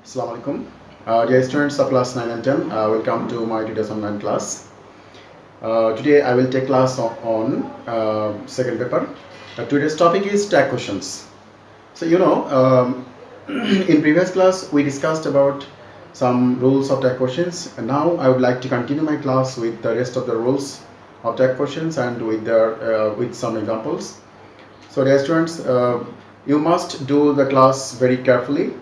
Assalamu alaikum. Dear students of class 9 and 10, welcome to my today's online class. Today I will take class on second paper. Today's topic is tag questions. So in previous class we discussed about some rules of tag questions, and now I would like to continue my class with the rest of the rules of tag questions and with some examples. So dear students, you must do the class very carefully.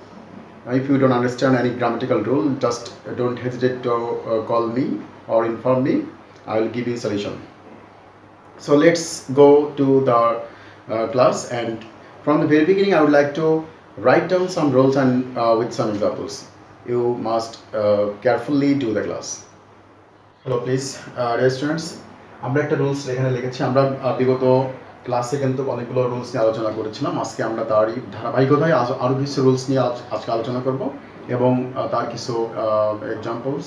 If you don't understand any grammatical rule, just don't hesitate to call me or inform me. I will give you a solution. So let's go to the class, and from the very beginning I would like to write down some rules and with some examples. You must carefully do the class. Hello please, dear students. আমরা একটা rules এখানে লিখেছি। আমরা বিগত ক্লাসে কিন্তু অনেকগুলো rules নিয়ে আলোচনা করেছিলাম। আজকে আমরা তারই ধারাবাহিকতায় আরও কিছু রুলস নিয়ে আজকে আলোচনা করব এবং তার কিছু এক্সাম্পলস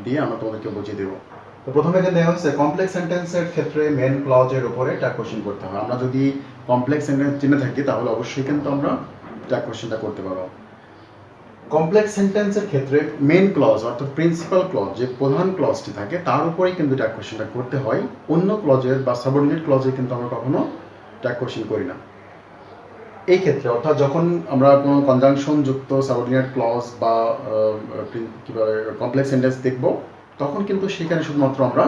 দিয়ে আমরা তোমাদেরকে বুঝিয়ে দেবো। তো প্রথমে এখানে দেওয়া হচ্ছে কমপ্লেক্স সেন্টেন্সের ক্ষেত্রে মেন ক্লজের উপরে ট্যাগ কোশ্চেন করতে হয়। আমরা যদি কমপ্লেক্স সেন্টেন্স চিনে থাকি তাহলে অবশ্যই কিন্তু আমরা ট্যাগ কোশ্চেনটা করতে পারবো। কমপ্লেক্স সেন্টেন্সের ক্ষেত্রে মেন ক্লজ অর্থাৎ প্রিন্সিপাল ক্লজ, যে প্রধান ক্লজটি থাকে তার উপরেই কিন্তু ট্যাগ কোশ্চেনটা করতে হয়। অন্য ক্লজের বা সাবঅর্ডিনেট ক্লজে কিন্তু আমরা কখনো ট্যাগ কোশ্চেন করি না। এই ক্ষেত্রে অর্থাৎ যখন আমরা কোনো কনজাংশন যুক্ত সাবঅর্ডিনেট ক্লজ বা কমপ্লেক্স সেন্টেন্স দেখব, তখন কিন্তু সেখানে শুধুমাত্র আমরা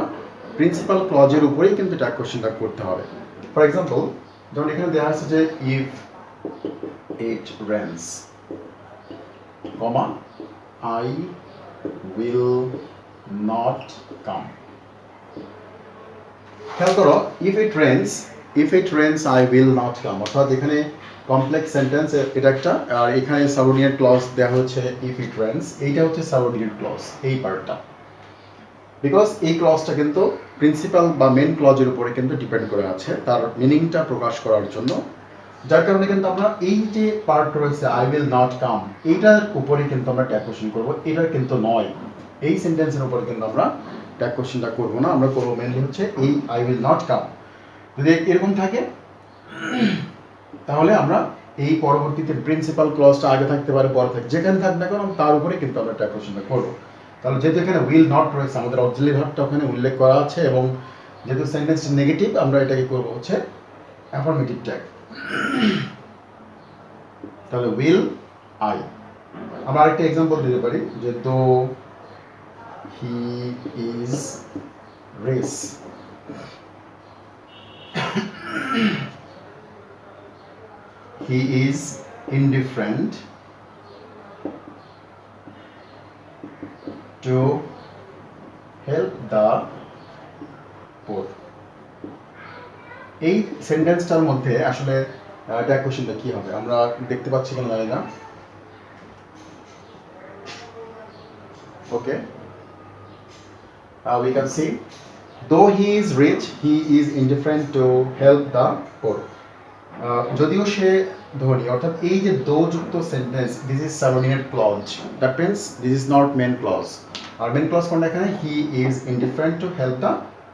প্রিন্সিপাল ক্লজের উপরেই কিন্তু ট্যাগ কোশ্চেনটা করতে হবে। ফর এক্সাম্পল, যেমন এখানে দেওয়া আছে যে if it Reigns, I will not come. খেয়াল করো, if it rains I will not come, অর্থাৎ এখানে কমপ্লেক্স সেন্টেন্স এটা একটা, আর এখানে সাবঅর্ডিনেট ক্লজ দেওয়া হচ্ছে if it rains, এইটা হচ্ছে সাবঅর্ডিনেট ক্লজ এই পার্টটা, বিকজ এই ক্লজটা কিন্তু প্রিন্সিপাল বা মেন ক্লজের উপরে কিন্তু ডিপেন্ড করে আছে তার মিনিংটা প্রকাশ করার জন্য। যার কারণে কিন্তু আমরা এই যে পার্ট রয়েছে আই উইল নট কাম, এইটার উপরে কিন্তু আমরা ট্যাগ কোশ্চেন করবো, এটা কিন্তু নয়। এই সেন্টেন্সের উপরে কিন্তু আমরা ট্যাগ কোশ্চেনটা করবো না, আমরা করবো মেনলি হচ্ছে এই আই উইল নট কাম। যদি এরকম থাকে তাহলে আমরা এই পরবর্তীতে প্রিন্সিপাল ক্লজটা আগে থাকতে পারে পরে থাকে, যেখানে থাকবে না কারণ তার উপরে কিন্তু আমরা ট্যাগ কোশ্চেনটা করবো। তাহলে যেহেতু এখানে উইল নট রয়েছে, আমাদের অক্সিলারি ভার্বটা ওখানে উল্লেখ করা আছে এবং যেহেতু সেন্টেন্সটা নেগেটিভ, আমরা এটাকে করবো হচ্ছে অ্যাফার্মেটিভ ট্যাগ। তাহলে উইল আই। আমরা আরেকটা এক্সাম্পল দিতে পারি যে দো he is race, he is indifferent to help the পোর। এই সেন্টেন্সটার মধ্যে আসলে ট্যাগ কোশ্চেনটা কি হবে আমরা দেখতে পাচ্ছি কেন জানি না। ওকে, we can see though he is rich he is indifferent to help the poor. যদিও সে ধনী, অর্থাৎ এই যে দো যুক্ত sentence, this is subordinate clause, that means this is not main clause. আর মেন ক্লজ কোনটা এখানে, he is indifferent to help the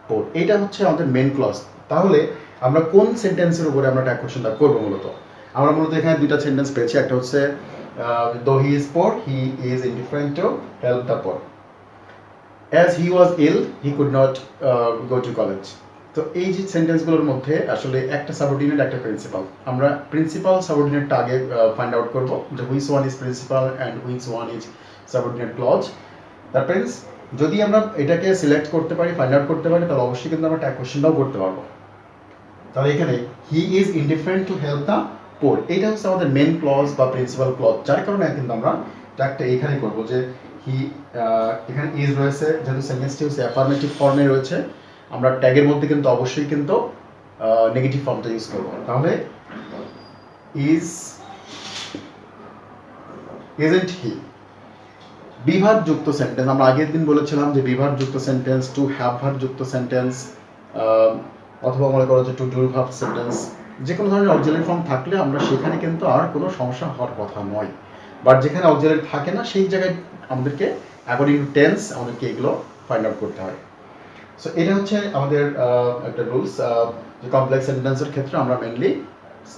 poor, এইটা হচ্ছে আমাদের মেন ক্লজ। তাহলে আমরা কোন সেন্টেন্সের উপরে আমরা ট্যাগ কোশ্চেনটা করবো? আমরা মূলত এখানে দুইটা সেন্টেন্স পেয়েছি, একটা হচ্ছে though he is poor he is indifferent to help the poor, as he was ill he could not go to college. তো এই যে সেন্টেন্সগুলোর মধ্যে আসলে একটা সাবঅর্ডিনেট একটা প্রিন্সিপাল, আমরা প্রিন্সিপাল সাবঅর্ডিনেটটা আগে ফাইন্ড আউট করবো যে which one is principal and which one is subordinate clause. That means যদি আমরা এটাকে সিলেক্ট করতে পারি, ফাইন্ড আউট করতে পারি, তাহলে অবশ্যই কিন্তু আমরা ট্যাগ কোশ্চেনটাও করতে পারবো। তাহলে এখানে he is indifferent to help the poor, এইটা হচ্ছে আমাদের মেন ক্লজ বা প্রিন্সিপাল ক্লজ, যার কারণে কিন্তু আমরা ট্যাগটা এখানে করবো যে হি, এখানে ইজ রয়েছে, যেহেতু সেন্টেন্সটি হচ্ছে অ্যাফার্মেটিভ ফর্মে রয়েছে, আমরা ট্যাগের মধ্যে কিন্তু অবশ্যই কিন্তু নেগেটিভ ফর্মটা ইউজ করবো। তাহলে ইজ ইজন্ট হি। বিভার যুক্ত সেন্টেন্স, আমরা আগের দিন বলেছিলাম যে বিভার যুক্ত সেন্টেন্স, টু হ্যাভ ভার্ব যুক্ত সেন্টেন্স, অথবা মনে করো যে টু ডু ভার্ব সেন্টেন্স, যে কোনো ধরনের অক্সিলারি ফর্ম থাকলে আমরা সেখানে কিন্তু আর কোনো সমস্যা হওয়ার কথা নয়। বাট যেখানে অক্সিলারি থাকে না সেই জায়গায় আমাদেরকে অ্যাকর্ডিং টু টেন্স আমাদেরকে এগুলো ফাইন্ড আউট করতে হয়। সো এটা হচ্ছে আমাদের একটা রুলস, যে কমপ্লেক্স সেন্টেন্সের ক্ষেত্রে আমরা মেনলি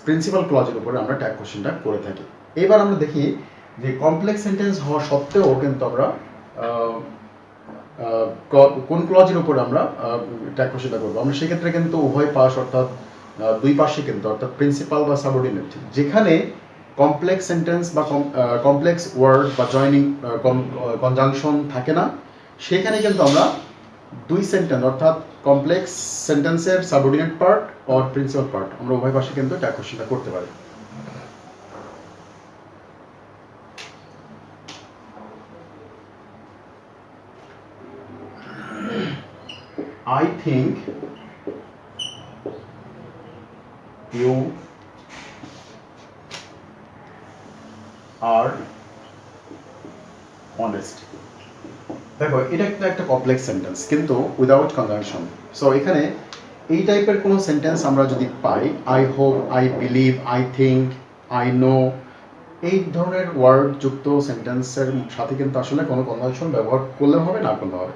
প্রিন্সিপাল ক্লজের উপরে আমরা ট্যাগ কোশ্চেনটা করে থাকি। এবার আমরা দেখি যে কমপ্লেক্স সেন্টেন্স হওয়া সত্ত্বেও কিন্তু আমরা কোন ক্লজের উপর আমরা ট্যাগ কোশ্চেনটা করবো, আমরা সেক্ষেত্রে কিন্তু উভয় পাশ অর্থাৎ দুই পাশে কিন্তু অর্থাৎ প্রিন্সিপাল বা সাবঅর্ডিনেট, যেখানে কমপ্লেক্স সেন্টেন্স বা কমপ্লেক্স ওয়ার্ড বা জয়নিং কনজাংশন থাকে না, সেখানে কিন্তু আমরা দুই সেন্টেন্স অর্থাৎ কমপ্লেক্স সেন্টেন্সের subordinate part or principal part আমরা উভয় পাশে কিন্তু ট্যাগ কোশ্চেনটা করতে পারি। I think you are honest. দেখো এটা একটা কমপ্লেক্স সেন্টেন্স কিন্তু উইদাউট কনজাংশন। সো এখানে এই টাইপের কোনো সেন্টেন্স আমরা যদি পাই, I hope, I believe, I think, I know, এই ধরনের ওয়ার্ড যুক্ত সেন্টেন্সের সাথে কিন্তু আসলে কোনো কনজাংশন ব্যবহার করলে হবে, না করলে হবে।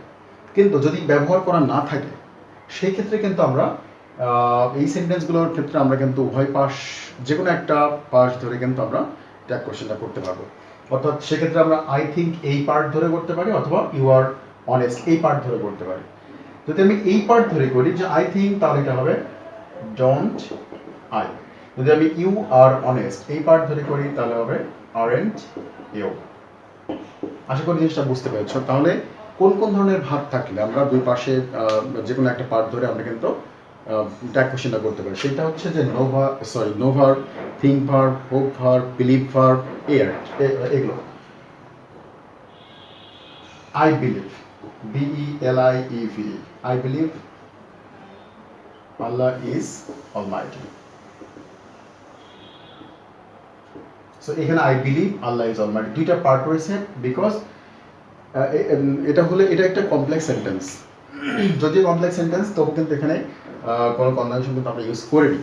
কিন্তু যদি ব্যবহার করা না থাকে সেই ক্ষেত্রে কিন্তু আমরা এই সেন্টেন্সগুলোর ক্ষেত্রে আমরা কিন্তু উভয় পাশ, যে কোনো একটা পাশ ধরে কিন্তু আমরা ট্যাগ কোশ্চেনটা করতে পারবো। অর্থাৎ সেক্ষেত্রে আমরা আই থিঙ্ক এই পার্ট ধরে করতে পারি, অথবা ইউ আর অনেস্ট এই পার্ট ধরে করতে পারি। যদি আমি এই পার্ট ধরে করি যে আই থিঙ্ক, তাহলে এটা হবে ডোন্ট আই। যদি আমি ইউ আর অনেস্ট এই পার্ট ধরে করি তাহলে হবে আরেন্ট ইউ। আশা করি জিনিসটা বুঝতে পেরেছ। তাহলে কোন কোন ধরনের ভাব থাকলে আমরা দুই পাশে যে কোনো একটা পার্ট ধরে আমরা কিন্তু ট্যাগ কোশ্চেনটা করতে পারি, সেটা হচ্ছে যে know verb, think verb, hope verb, believe verb, এগুলো। I believe, BELIEV, I believe Allah is almighty. So এখানে I believe Allah is almighty দুইটা পার্ট রয়েছে, বিকজ এটা একটা কমপ্লেক্স সেন্টেন্স। যদিও কমপ্লেক্স সেন্টেন্স, তবু কিন্তু এখানে কোনো কনজাংশন কিন্তু আমরা ইউজ করিনি,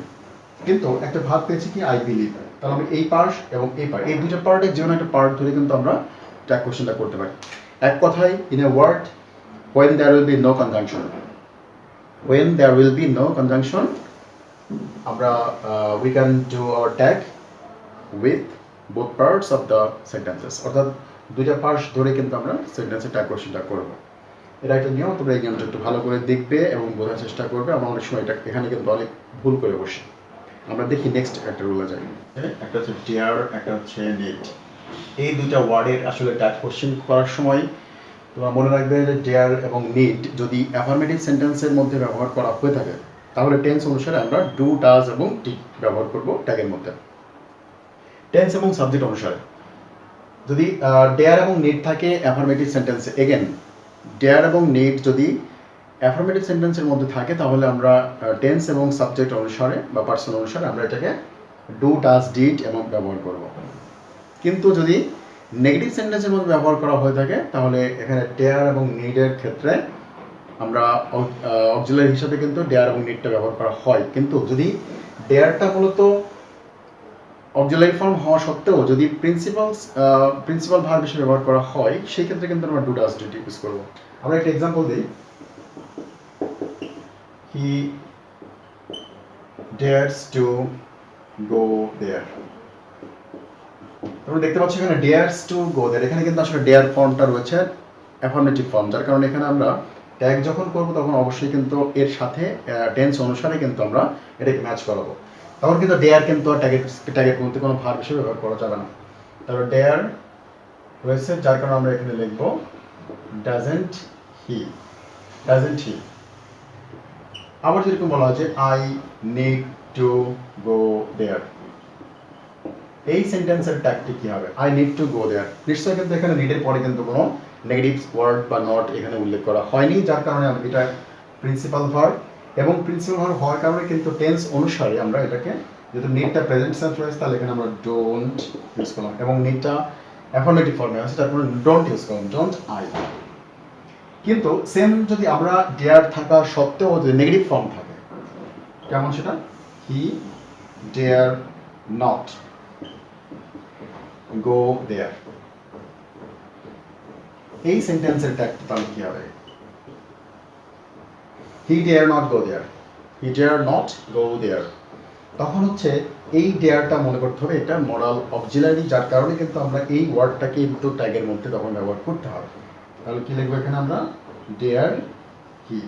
কিন্তু একটা ভাব পেয়েছি কি আই বিলিভ। তাহলে আমি এই পার্ট এবং এই পার্ট, এই দুটো পার্টের যে কোনো একটা পার্ট ধরে কিন্তু আমরা ট্যাগ কোশ্চেনটা করতে পারি। এক কথায়, in a word, when there will be no conjunction, when there will be no conjunction, আমরা we can do our tag with both parts of the sentences, অর্থাৎ দুইটা পার্ট ধরে কিন্তু আমরা সেন্টেন্সের ট্যাগ কোশ্চেনটা করব। এটা একটা নিয়ম, তোমরা এই নিয়মটা একটু ভালো করে দেখবে এবং বোঝার চেষ্টা করবে। আমরা অনেক সময় এটা এখানে কিন্তু অনেক ভুল করে বসি। আমরা দেখি নেক্সট একটা রুলে যাই। একটা হচ্ছে ডেয়ার, একটা হচ্ছে নিড। এই দুইটা ওয়ার্ডের আসলে ট্যাগ কোশ্চেন করার সময় তোমরা মনে রাখবে যে ডেয়ার এবং নিড যদি অ্যাফার্মেটিভ সেন্টেন্সের মধ্যে ব্যবহার করা হয়ে থাকে, তাহলে টেন্স অনুসারে আমরা ডু, ডাজ এবং ডিড ব্যবহার করব ট্যাগের মধ্যে। টেন্স এবং সাবজেক্ট অনুসারে যদি ডেয়ার এবং নিড থাকে অ্যাফার্মেটিভ সেন্টেন্সে, এগেন ডেয়ার এবং নিড যদি অ্যাফার্মেটিভ সেন্টেন্সের মধ্যে থাকে, তাহলে আমরা টেন্স এবং সাবজেক্ট অনুসারে বা পার্সন অনুসারে আমরা এটাকে ডু, ডাজ, ডিড এবং ব্যবহার করব। কিন্তু যদি নেগেটিভ সেন্টেন্সের মধ্যে ব্যবহার করা হয়ে থাকে, তাহলে এখানে ডেয়ার এবং নিডের ক্ষেত্রে আমরা অক্সিলারি হিসাবে কিন্তু ডেয়ার এবং নিডটা ব্যবহার করা হয়। কিন্তু যদি ডেয়ারটা মূলত অক্সিলারি ফর্ম হওয়া সত্ত্বেও যদি প্রিন্সিপাল ভার্ব হিসেবে ব্যবহার করা হয়, সেই ক্ষেত্রে কিন্তু আমরা ডু, ডাজ, ডিড ইউজ করব। আমরা একটা এক্সাম্পল দিই। হি ডেয়ারস টু গো দেয়ার। তোমরা দেখতে পাচ্ছ এখানে ডেয়ারস টু গো দেয়ার, এখানে কিন্তু আসলে ডেয়ার ফর্মটা রয়েছে অ্যাফার্মেটিভ ফর্ম, যার কারণে এখানে আমরা ট্যাগ যখন করব তখন অবশ্যই কিন্তু এর সাথে টেন্স অনুসারে কিন্তু আমরা এটাকে ম্যাচ করাবো। তখন কিন্তু ডেয়ার কিন্তু ট্যাগের মধ্যে কোনো ভার্ব হিসেবে ব্যবহার করা যাবে না। তারপর ডেয়ার রয়েছে, যার কারণে আমরা এখানে লিখব ডাজেন্ট হি, ডাজেন্ট হি। আবার যেরকম বলা হয় যে আই নিড টু গো দেয়ার, এই সেন্টেন্সের ট্যাগটি কি হবে? আই নিড টু গো দেয়ার। নিশ্চয়ই কিন্তু এখানে নিডের পরে কিন্তু কোনো নেগেটিভ ওয়ার্ড বা নট এখানে উল্লেখ করা হয়নি, যার কারণে এটা প্রিন্সিপাল ভার্ব, এবং প্রিন্সিপাল ভার্ব হওয়ার কারণে কিন্তু টেন্স অনুসারে আমরা এটাকে, যেহেতু নিডটা প্রেজেন্ট সেন্স রয়েছে, তাহলে এখানে আমরা ডোন্ট ইউজ করলাম, এবং নিডটা অ্যাফার্মেটিভ ফর্মে আছে, তারপরে ডোন্ট ইউজ করলাম, ডোন্ট আই। কিন্তু সেম যদি আমরা ডেয়ার থাকা সত্ত্বেও যদি নেগেটিভ ফর্ম থাকে, কেমন সেটা? হি ডেয়ার নট গো দেয়ার, এই সেন্টেন্সের ট্যাগটা তাহলে কি হবে? He dare not go there, he dare not go there. তখন হচ্ছে এই ডেয়ারটা মনে করতে হবে এটা মডাল অক্সিলারি, যার কারণে কিন্তু আমরা এই ওয়ার্ডটাকে কিন্তু ট্যাগের মধ্যে তখন ব্যবহার করতে হবে। তাহলে কি লিখবো এখানে আমরা? ডেয়ার কি।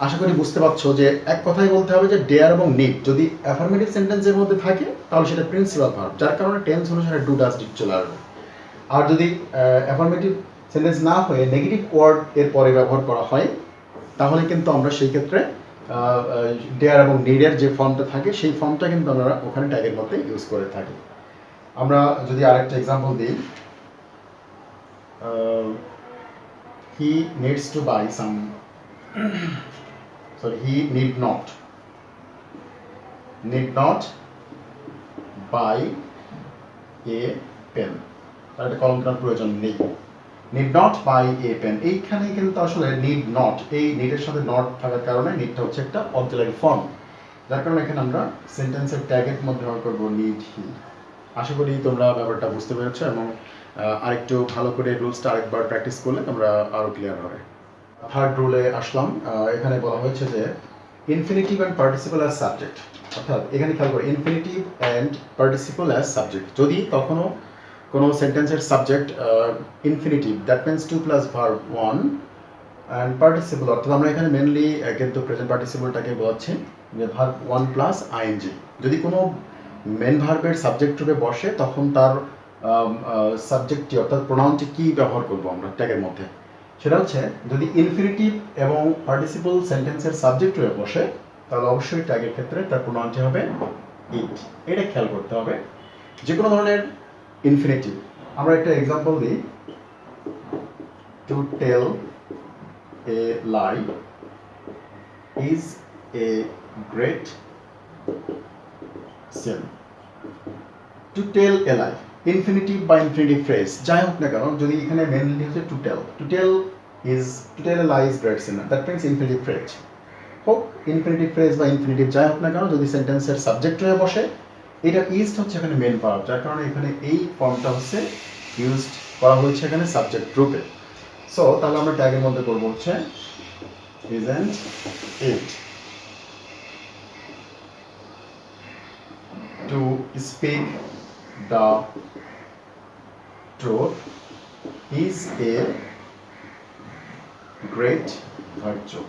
আশা করি বুঝতে পারছো যে এক কথায় বলতে হবে যে ডেয়ার এবং নিড যদি অ্যাফার্মেটিভ সেন্টেন্সের মধ্যে থাকে তাহলে সেটা প্রিন্সিপাল ভার্ব, যার কারণে টেন্স অনুসারে ডু ডাজ ডিড চলে আসবে। আর যদি অ্যাফার্মেটিভ সেন্টেন্স না হয়ে নেগেটিভ ওয়ার্ড এর পরে ব্যবহার করা হয় তাহলে কিন্তু আমরা সেই ক্ষেত্রে ডেয়ার এবং নিডের যে ফর্মটা থাকে সেই ফর্মটা কিন্তু আমরা ওখানে ট্যাগের মধ্যে ইউজ করে থাকি। আমরা যদি আরেকটা এক্সাম্পল দিই, he needs to buy some, sorry, he need not buy a pen, তার একটা কলম কেনার প্রয়োজন নেই। need not buy a pen, এইখানে কিন্তু আসলে need not, এই নিডের সাথে নট থাকার কারণে নিডটা হচ্ছে একটা অক্সিলারি ফর্ম, যার কারণে এখানে আমরা সেন্টেন্সের ট্যাগের মধ্যে ব্যবহার করব নিড হি। আশা করি তোমরা ব্যাপারটা বুঝতে পেরেছো এবং আরেকটু ভালো করে রুলসটা আরেকবার প্র্যাকটিস করলে তোমরা আরো ক্লিয়ার হবে। থার্ড রুলে আসলাম। এখানে বলা হয়েছে যে infinitive and participle as subject, অর্থাৎ এখানে খেয়াল করো infinitive and participle as subject, যদি কখনো কোনো সেন্টেন্সের subject infinitive, that means to plus verb one, and participle অর্থাৎ আমরা এখানে মেনলি কিন্তু প্রেজেন্ট পার্টিসিপলটাকে বোঝাচ্ছি যে ভার্ব ওয়ান প্লাস আইএনজি, যদি কোনো মেন ভার্বের সাবজেক্ট রূপে বসে তখন তার সাবজেক্টটি অর্থাৎ প্রোনাউনটি কি ব্যবহার করবো আমরা ট্যাগের মধ্যে, সেটা হচ্ছে যদি ইনফিনিটিভ এবং পার্টিসিপল সেন্টেন্সের সাবজেক্ট রূপে বসে তাহলে অবশ্যই ট্যাগের ক্ষেত্রে তার প্রোনাউনটি হবে ইট। এটা খেয়াল করতে হবে। যে কোনো ধরনের ইনফিনিটিভ, আমরা একটা এক্সাম্পল দিই, to tell a lie is a great sin. To tell a lie, infinitive বা ইনফিনিটিভ ফ্রেজ যাই হোক না কেন, যদি এখানে মেনলি হচ্ছে to tell a lie is great sin, that means infinitive phrase হোক, ইনফিনিটিভ ফ্রেজ বা ইনফিনিটিভ যাই হোক না কেন, যদি সেন্টেন্সের সাবজেক্ট হয়ে বসে এটা ইজ হচ্ছে এখানে মেন ভার্ব, যার কারণে এখানে এই ফর্মটা হচ্ছে ইউজড করা হয়েছে এখানে সাবজেক্ট রূপে। সো তাহলে আমরা ট্যাগের মধ্যে করব হচ্ছে isn't it, to speak the truth is a great virtue.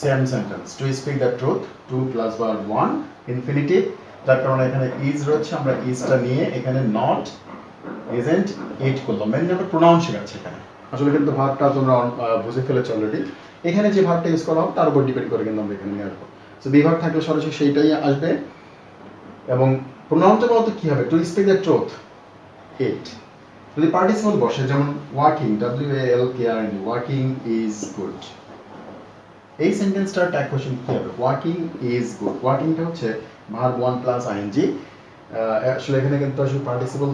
Same sentence, to speak the truth, 2 plus verb 1, infinitive, যার কারণে এখানে is রয়েছে, আমরা isটা নিয়ে এখানে not isn't it করলাম। মেনলি আমরা প্রোনাউন শেখাচ্ছি এখানে, আসলে কিন্তু ভার্বটা তোমরা বুঝে ফেলেছো অলরেডি, এখানে যে ভার্বটা ইউজ করা হবে তার উপর ডিপেন্ড করে কিন্তু আমরা এখানে নিয়ে আসবো। সো বিভাগ থাকলে সরাসরি সেইটাই আসবে এবং প্রোনাউনটা বলতে কি হবে, টু স্পিক দ্য ট্রুথ ইট। যদি পার্টিসিপল বসে যেমন working, WALKING, working is good, এই সেন্টেন্সটার ট্যাগ কোশ্চেন কি হবে, ওয়ার্কিং ইজ গুড, ওয়ার্কিংটা হচ্ছে ভার্ব ওয়ান প্লাস আইএনজি, আসলে এখানে কিন্তু আসলে পার্টিসিপল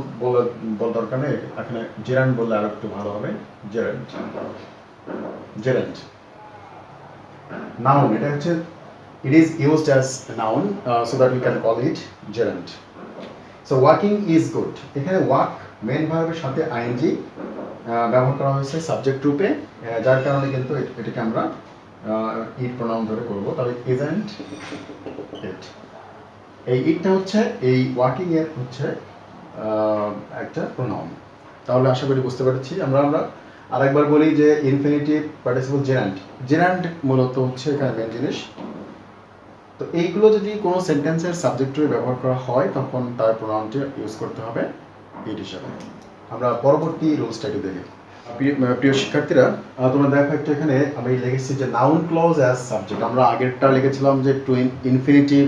বলা দরকার নেই, এখানে জেরান্ড বললে আরো একটু ভালো হবে, জেরান্ড নাউন, এটা হচ্ছে it is used as a noun, so that we can call it gerund. So walking is good, এখানে walk মেন ভার্বের সাথে ing ব্যবহার করা হয়েছে সাবজেক্ট রূপে, যার কারণে কিন্তু এটাকে আমরা ইট প্রোনাউন ধরে করব। তবে isn't it, এই ইটটা হচ্ছে এই ওয়াকিং এর হচ্ছে একটা প্রোনাউন। তাহলে আশা করি বুঝতে পেরেছি। আমরা আরেকবার বলি যে ইনফিনিটিভ পার্টিসিপল জেরান্ড মূলত হচ্ছে এখানে মেন জিনিস। তো এইগুলো যদি কোনো সেন্টেন্সের সাবজেক্ট ব্যবহার করা হয় তখন তার প্রোনাউনটি ইউজ করতে হবে ইট হিসাবে। আমরা পরবর্তী রুলসটাকে দেখি। প্রিয় শিক্ষার্থীরা, তোমরা দেখো একটা এখানে আমি লিখেছি যে নাউন ক্লজ অ্যাজ সাবজেক্ট, আমরা আগেরটা লিখেছিলাম যে to infinitive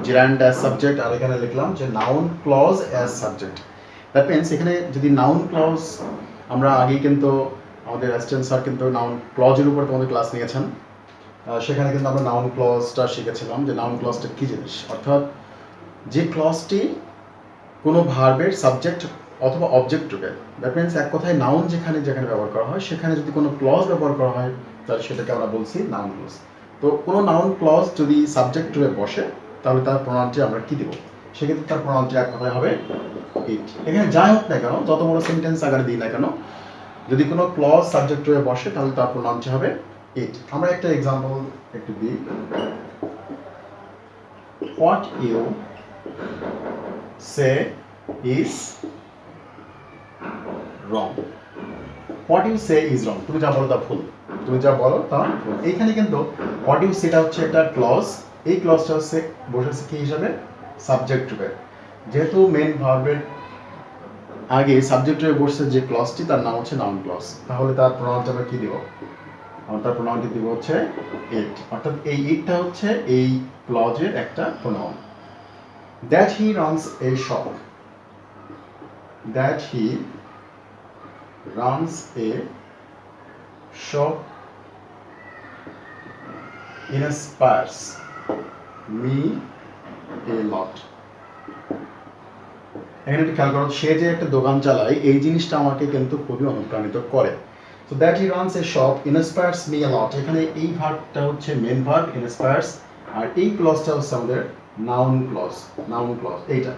gerund as subject, আর এখানে লিখলাম যে noun clause as subject. That means এখানে যদি নাউন ক্লজ, আমরা আগেই কিন্তু আমাদের অ্যাসিস্ট্যান্ট স্যার কিন্তু নাউন ক্লজের উপর তোমাদের ক্লাস নিয়েছেন, সেখানে কিন্তু আমরা নাউন ক্লজটা শিখেছিলাম যে নাউন ক্লজটা কী জিনিস, অর্থাৎ যে ক্লজটি কোনো ভার্বের সাবজেক্ট অথবা অবজেক্ট রূপে, দ্যাট মিনস এক কথায় নাউন যেখানে ব্যবহার করা হয় সেখানে যদি কোনো ক্লজ ব্যবহার করা হয় তাহলে সেটাকে আমরা বলছি নাউন ক্লজ। তো কোনো নাউন ক্লজ যদি সাবজেক্ট রূপে বসে তাহলে তার প্রোনাউনটি আমরা কী দেবো, সেক্ষেত্রে তার প্রোনাউনটি এক কথায় হবে ইট। এখানে যাই হোক না কেন, যত বড় সেন্টেন্স আকারে দিই না কেন, যদি কোনো ক্লজ সাবজেক্ট রূপে বসে তাহলে তার প্রোনাউনটি হবে ইট। আমরা একটা এক্সাম্পল একটু দিই, what you say is wrong. What you say is wrong. তুমি যা বলো তা ভুল। তুমি যা বলো তা ভুল। এইখানে কিন্তু what you say টা হচ্ছে একটা ক্লজ। এই ক্লজটা হচ্ছে বসেছে কি হিসাবে? সাবজেক্ট রূপে। যেহেতু মেইন ভার্বের আগে সাবজেক্ট রূপে বসছে যে ক্লজটি তার নাম হচ্ছে নাউন ক্লজ। তাহলে তার প্রোনাউনটা আমরা কি দিব? তার প্রোনাউনটি দিব হচ্ছে it। অর্থাৎ এই ইটটা হচ্ছে এই ক্লজের একটা pronoun. That he runs a shop. That he runs a shop inspires me a lot. এখানে একটু খেয়াল করো, সে যে একটা দোকান চালায় এই জিনিসটা আমাকে কিন্তু খুবই অনুপ্রাণিত করে। So that he runs a shop inspires me a lot. এখানে এই ভার্বটা হচ্ছে মেন ভার্ব inspires, আর এই ক্লজটা হচ্ছে আমাদের নাউন ক্লজ এইটা।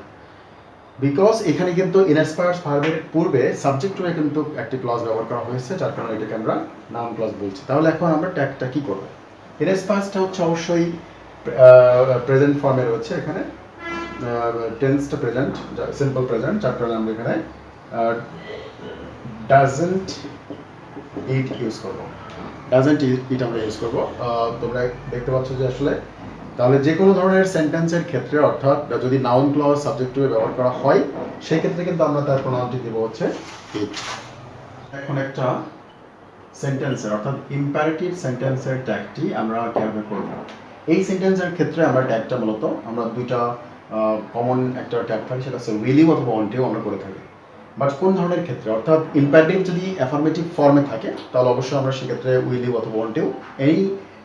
বিকজ এখানে কিন্তু ইনস্পায়ার্স ভার্বের পূর্বে সাবজেক্ট রূপে কিন্তু একটি ক্লজ ব্যবহার করা হয়েছে, যার কারণে এটাকে আমরা নাউন ক্লজ বলছি। তাহলে এখন আমরা ট্যাগটা কি করব? ইনস্পায়ার্সটা হচ্ছে অবশ্যই প্রেজেন্ট ফর্মে রয়েছে, এখানে টেন্সটা প্রেজেন্ট, সিম্পল প্রেজেন্ট, যার কারণে আমরা এখানে ডাজন্ট ইট ইউজ করব। ডাজন্ট ইট আমরা ইউজ করব। তোমরা দেখতে পাচ্ছ যে আসলে তাহলে যে কোনো ধরনের সেন্টেন্সের ক্ষেত্রে, অর্থাৎ যদি নাউন ক্লজ সাবজেক্ট রূপে ব্যবহার করা হয় সেই ক্ষেত্রে কিন্তু আমরা তার প্রোনাউনটি দেব হচ্ছে ইট। এখন একটা সেন্টেন্সের অর্থাৎ ইম্পারেটিভ সেন্টেন্সের ট্যাগটি আমরা কিভাবে করব? এই সেন্টেন্সের ক্ষেত্রে আমরা ট্যাগটা মূলত আমরা দুইটা কমন একটা ট্যাগ থাকে, সেটা হচ্ছে উইল ইউ অথবা ওয়ান্ট ইউ আমরা করে থাকি। বাট কোন ধরনের ক্ষেত্রে? অর্থাৎ ইম্পারেটিভ যদি অ্যাফার্মেটিভ ফর্মে থাকে তাহলে অবশ্যই আমরা সেক্ষেত্রে উইল ইউ অথবা ওয়ান্ট ইউ এই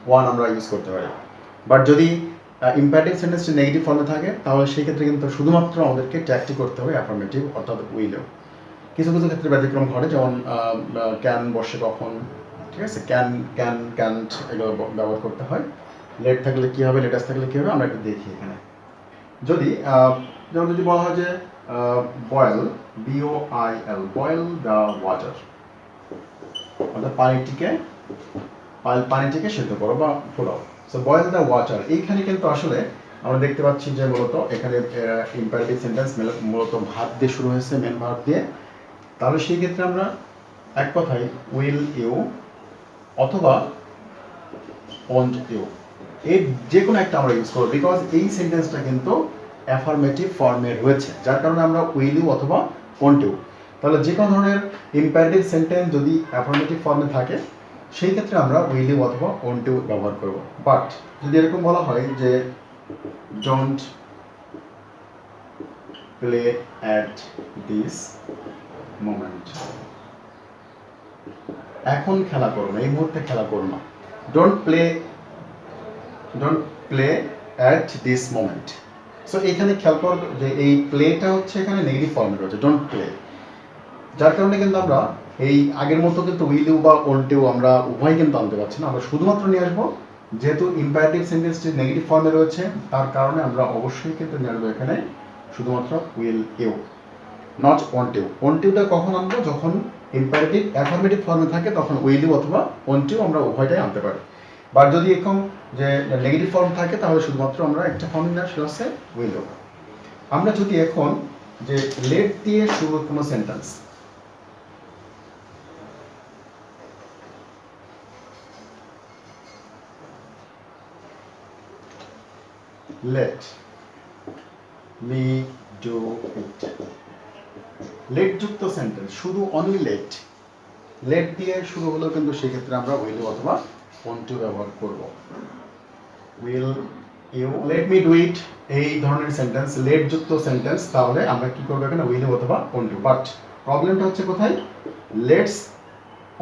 ওয়ান আমরা ইউজ করতে পারি। বাট যদি ইম্পারেটিভ সেন্টেন্সটি নেগেটিভ ফর্মে থাকে তাহলে সেই ক্ষেত্রে কিন্তু শুধুমাত্র আমাদেরকে ট্যাগটি করতে হবে অ্যাফার্মেটিভ অর্থাৎ উইল ইউ। কিছু কিছু ক্ষেত্রে ব্যতিক্রম ঘটে, যেমন ক্যান বসে কখন, ঠিক আছে, ক্যান্ট এগুলো ব্যবহার করতে হয়। লেট থাকলে কী হবে, লেটাস থাকলে কী হবে আমরা একটু দেখি এখানে। যদি যেমন যদি বলা হয় যে boil BOIL boil the water, অর্থাৎ পানিটিকে সেদ্ধ করো বা ফোটাও। সো বয়েল দ্য ওয়াটার, এইখানে কিন্তু আসলে আমরা দেখতে পাচ্ছি যে মূলত এখানে ইম্পারেটিভ সেন্টেন্স মূলত ভার্ব দিয়ে শুরু হয়েছে, মেন ভার্ব দিয়ে। তাহলে সেই ক্ষেত্রে আমরা এক কথায় উইল ইউ অথবা ওয়ান্ট ইউ এই যে কোনো একটা আমরা ইউজ করবো, বিকজ এই সেন্টেন্সটা কিন্তু অ্যাফার্মেটিভ ফর্মে রয়েছে, যার কারণে আমরা উইল ইউ অথবা ওয়ান্ট ইউ। তাহলে যে কোনো ধরনের ইম্পারেটিভ সেন্টেন্স যদি অ্যাফার্মেটিভ ফর্মে থাকে সেই ক্ষেত্রে আমরা উইল ইউ অথবা ওয়ান্ট ইউ ব্যবহার করব। বাট যদি এরকম বলা হয় যে don't play at this moment, এখন খেলা করো না, এই মুহূর্তে খেলা করো না। Don't play at this moment. So এখানে খেয়াল করো যে এই প্লেটা হচ্ছে এখানে নেগেটিভ ফর্মে রয়েছে, ডোন্ট প্লে, যার কারণে কিন্তু আমরা এই আগের মতো কিন্তু উইল ইউ বা ওয়ান্ট ইউ আমরা উভয় কিন্তু আনতে পারছি না, আমরা শুধুমাত্র নিয়ে আসবো যেহেতু ইম্পারেটিভ সেন্টেন্সটি নেগেটিভ ফর্মে রয়েছে তার কারণে আমরা অবশ্যই কিন্তু নিয়ে আসবো এখানে শুধুমাত্র will you, not want you. Want ইউটা কখন আনবো? যখন ইম্পারেটিভ অ্যাফার্মেটিভ ফর্মে থাকে তখন উইল ইউ অথবা ওয়ান্ট ইউ আমরা উভয়টাই আনতে পারি। বা যদি এরকম যে নেগেটিভ ফর্ম থাকে তাহলে শুধুমাত্র আমরা একটা ফর্ম নিয়ে সেটা হচ্ছে উইল ইউ। আমরা যদি এখন যে লেট দিয়ে শুরু কোনো sentence, let me do it, let যুক্ত সেন্টেন্স শুধু অনলি লেট দিয়ে শুরু হলেও কিন্তু সেক্ষেত্রে আমরা উইল অথবা ওয়ান্ট টু ব্যবহার করব। Will you let me do it এই ধরনের সেন্টেন্স লেট যুক্ত সেন্টেন্স, তাহলে আমরা কি করবো এখানে উইল অথবা ওয়ান্ট টু। বাট প্রবলেমটা হচ্ছে কোথায়? লেটস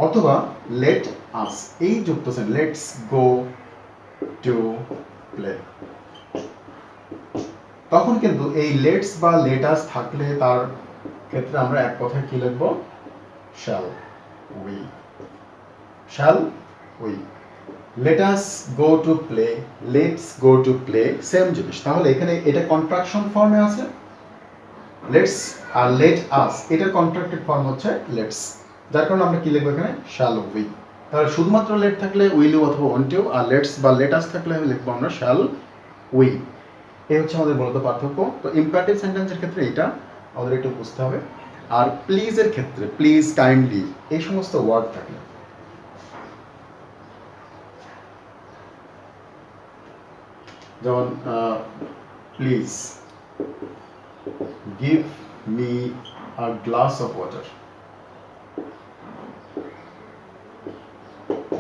অথবা লেট আস এই যুক্ত sentence, let's go to play, তখন কিন্তু এই লেটস বা লেটাস থাকলে তার ক্ষেত্রে আমরা এক কথায় কি লিখবো? Shall we. Let us go to play, let's go to play, same জিনিস। তাহলে এখানে এটা কন্ট্রাকশন ফর্মে আছে লেটস, আর লেট আস এটার কন্ট্রাক্টেড ফর্ম হচ্ছে লেটস, যার কারণে আমরা কি লিখবো এখানে? Shall we. তাহলে শুধুমাত্র লেট থাকলে উইল ইউ অথবা ওয়ান্ট ইউ, আর লেটস বা লেট আস থাকলে লিখবো আমরা শ্যাল উই। এই হচ্ছে আমাদের মূলত পার্থক্য। তো ইম্পারেটিভ সেন্টেন্সের ক্ষেত্রে এটা আমাদের একটু বুঝতে হবে। আর প্লিজের ক্ষেত্রে প্লিজ, কাইন্ডলি এই সমস্ত ওয়ার্ড থাকে, যেমন please give me a glass of water,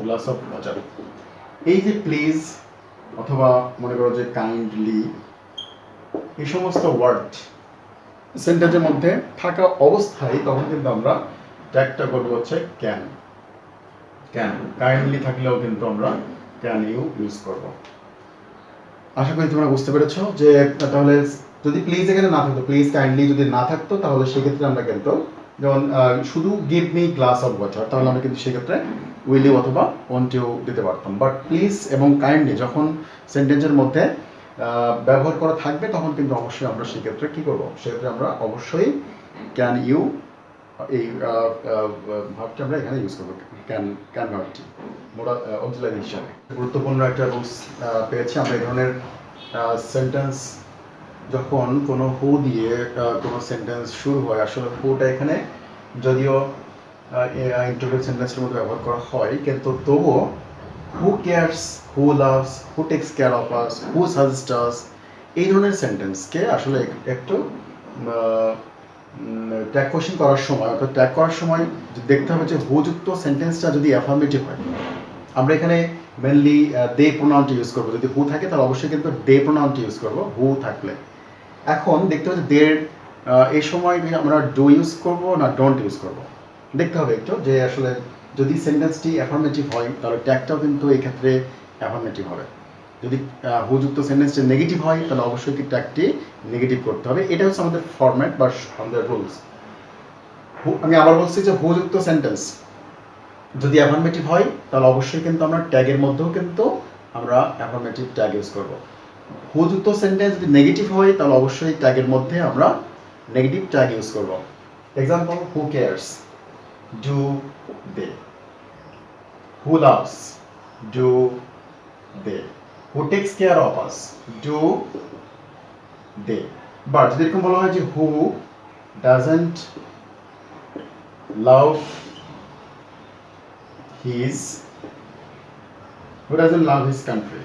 glass of water. এই যে প্লিজ অথবা মনে করো যে কাইন্ডলি, এই সমস্ত ওয়ার্ড সেন্টেন্সের মধ্যে থাকা অবস্থায় তখন কিন্তু আমরা ট্যাগটা করবো হচ্ছে ক্যান। ক্যান, কাইন্ডলি থাকলেও কিন্তু আমরা ক্যান ইউ ইউজ করব। আশা করি তোমরা বুঝতে পেরেছো যে তাহলে যদি প্লিজ এখানে না থাকতো, প্লিজ কাইন্ডলি যদি না থাকতো, তাহলে সেক্ষেত্রে আমরা কিন্তু যেমন শুধু give me glass of water, তাহলে আমরা কিন্তু সেক্ষেত্রে উইল ইউ অথবা ওয়ান্ট ইউ দিতে পারতাম। বাট প্লিজ এবং কাইন্ডলি যখন সেন্টেন্সের মধ্যে ব্যবহার করা থাকবে তখন কিন্তু অবশ্যই আমরা সেক্ষেত্রে কী করবো, সেক্ষেত্রে আমরা অবশ্যই ক্যান ইউ এই ভাবটা আমরা এখানে ইউজ করবো, ক্যান ভাবটি মোডাল অক্সিলারি হিসাবে। গুরুত্বপূর্ণ একটা রুলস পেয়েছি আমরা। এই ধরনের সেন্টেন্স যখন কোনো হু দিয়ে কোনো সেন্টেন্স শুরু হয়, আসলে হুটা এখানে যদিও ইন্টারভিউ সেন্টেন্সের মধ্যে ব্যবহার করা হয়, কিন্তু তবুও who cares, who loves, who takes care of us, who suggest us, এই ধরনের সেন্টেন্সকে আসলে একটু ট্যাগ কোয়েশ্চেন করার সময়, অর্থাৎ ট্যাগ করার সময় দেখতে হবে যে হুযুক্ত সেন্টেন্সটা যদি অ্যাফার্মেটিভ হয়, আমরা এখানে মেনলি দে প্রোনাউনটি ইউজ করবো। যদি হু থাকে তাহলে অবশ্যই কিন্তু দে প্রোনাউনটি ইউজ করবো হু থাকলে। এখন দেখতে হবে যে দের এই সময় আমরা ডু ইউজ করবো না ডোন্ট ইউজ করবো, দেখতে হবে একটু যে আসলে যদি সেন্টেন্সটি অ্যাফার্মেটিভ হয় তাহলে ট্যাগটাও কিন্তু এই ক্ষেত্রে অ্যাফার্মেটিভ হবে। যদি হুযুক্ত সেন্টেন্সটি নেগেটিভ হয় তাহলে অবশ্যই কি ট্যাগটি নেগেটিভ করতে হবে। এটা হচ্ছে আমাদের ফরম্যাট বা আমাদের রুলস। আমি আবার বলছি যে হুযুক্ত সেন্টেন্স যদি অ্যাফার্মেটিভ হয় তাহলে অবশ্যই কিন্তু আমরা ট্যাগের মধ্যেও কিন্তু আমরা অ্যাফার্মেটিভ ট্যাগ ইউজ করব। হুযুক্ত সেন্টেন্স যদি নেগেটিভ হয় তাহলে অবশ্যই ট্যাগের মধ্যে আমরা নেগেটিভ ট্যাগ ইউজ করব। Example, who cares, do they. Who loves, do they. Who takes care of us, do they. But যদি এরকম বলা হয় যে who doesn't love who doesn't love his country,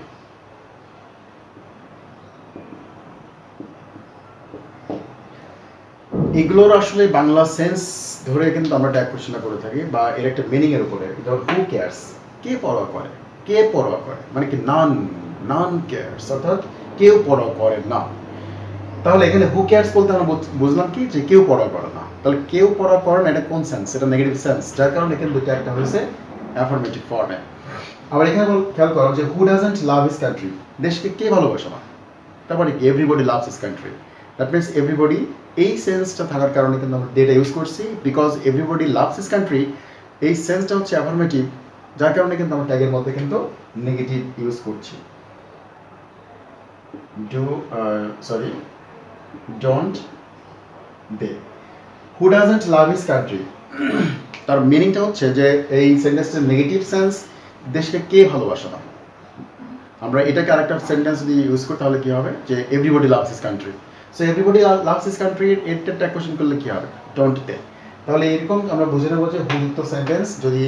এগুলোর আসলে বাংলা সেন্স ধরে কিন্তু আমরা ট্যাগ কোয়েশ্চেনটা করে থাকি বা এর একটা মিনিং এর উপরে। যেমন হু কেয়ারস, কে পরোয়া করে, কে পরোয়া করে, মানে কি নান কেয়ারস, অর্থাৎ কেউ পরোয়া করে না। তাহলে এখানে হু কেয়ারস বলতে আমরা বুঝলাম কি যে কেউ পরোয়া করে না। তাহলে কেউ পরোয়া করে না, এটা কোন সেন্স? এটা নেগেটিভ সেন্স, যার কারণে কিন্তু ট্যাগটা হয়েছে অ্যাফার্মেটিভ ফর্মে। আবার এখানে খেয়াল করো যে who doesn't love his country, দেশকে কে ভালোবাসে না, তারপরে everybody loves his country. That means everybody, এই সেন্সটা থাকার কারণে কিন্তু আমরা ডেটা ইউজ করছি, because everybody loves his country. এই সেন্সটা হচ্ছে অ্যাফার্মেটিভ, যার কারণে কিন্তু আমরা ট্যাগের মধ্যে কিন্তু নেগেটিভ ইউজ করছি। Don't they. Who doesn't love his country, তার মিনিংটা হচ্ছে যে এই সেন্টেন্সের নেগেটিভ সেন্স, দেশকে কে ভালোবাসে না। আমরা এটাকে আরেকটা সেন্টেন্স যদি ইউজ করি তাহলে কি হবে যে everybody loves his country. So everybody loves his country, এর ট্যাগ কোয়েশ্চেন করলে কি হবে? Don't they. তাহলে এরকম আমরা বুঝে নেবো যে হুযুক্ত সেন্টেন্স যদি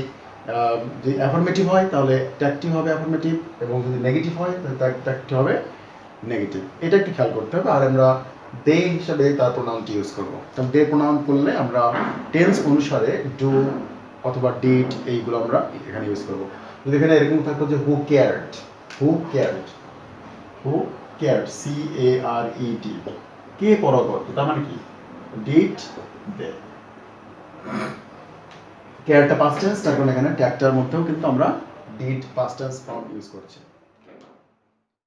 অ্যাফার্মেটিভ হয় তাহলে ট্যাগটি হবে অ্যাফার্মেটিভ, এবং যদি নেগেটিভ হয় তাহলে ট্যাগটি হবে নেগেটিভ। এটা একটু খেয়াল করতে হবে। আর আমরা দে হিসাবে তার প্রোনাউনটি ইউজ করবো। তাহলে দে প্রোনাউন করলে আমরা টেন্স অনুসারে ডু অথবা ডিড এইগুলো আমরা এখানে ইউজ করবো। যদি এখানে এরকম থাকতো যে হু কেয়ারড, হু কেয়ারড, হু কেয়ারড, CARED, কে পরোয়া করতো, তার মানে কি ডিড দে। কেয়ারটা পাস্ট টেন্স, তার কারণে এখানে ট্যাগটার মধ্যেও কিন্তু আমরা did past tense form use করছি।